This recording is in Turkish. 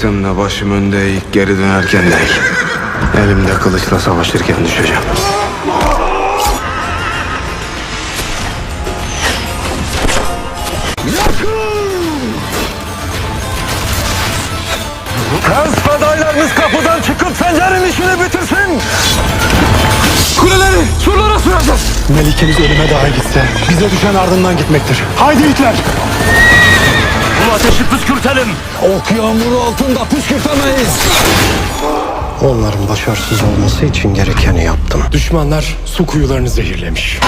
Öleceksem de başım önde eğik, geri dönerken değil. Elimde kılıçla savaşırken düşeceğim. Kaz fedaileriniz kapıdan çıkıp Sencer'in işini bitirsin. Kuleleri surlara süreceğiz. Melikemiz ölüme dahi gitse bize düşen ardından gitmektir. Haydi itler! Bu ateşi püskürtelim. Ok yağmuru altında püskürtemeyiz. Onların başarısız olması için gerekeni yaptım. Düşmanlar su kuyularını zehirlemiş.